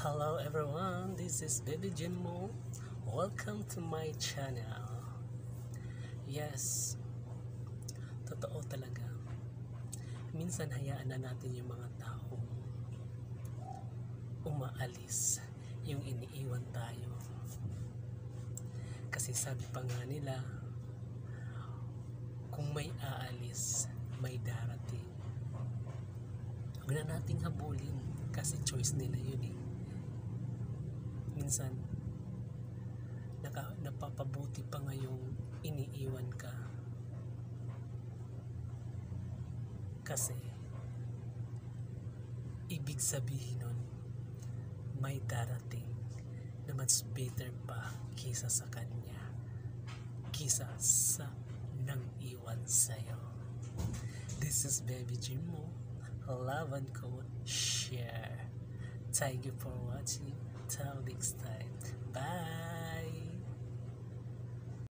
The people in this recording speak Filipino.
Hello everyone, this is Baby Jinmo. Welcome to my channel. Yes, totoo talaga. Minsan hayaan na natin yung mga taong umaalis, yung iniiwan tayo. Kasi sabi pa nga nila, kung may aalis, may darating. Huwag na nating habulin kasi choice nila yun eh. Minsan, napapabuti pa ngayong iniiwan ka. Kasi, ibig sabihin nun, may darating na much better pa kisa sa kanya, kisa sa nang iwan sa'yo. This is Baby Jimmo. Love and code, share. Thank you for watching. Till next time. Bye.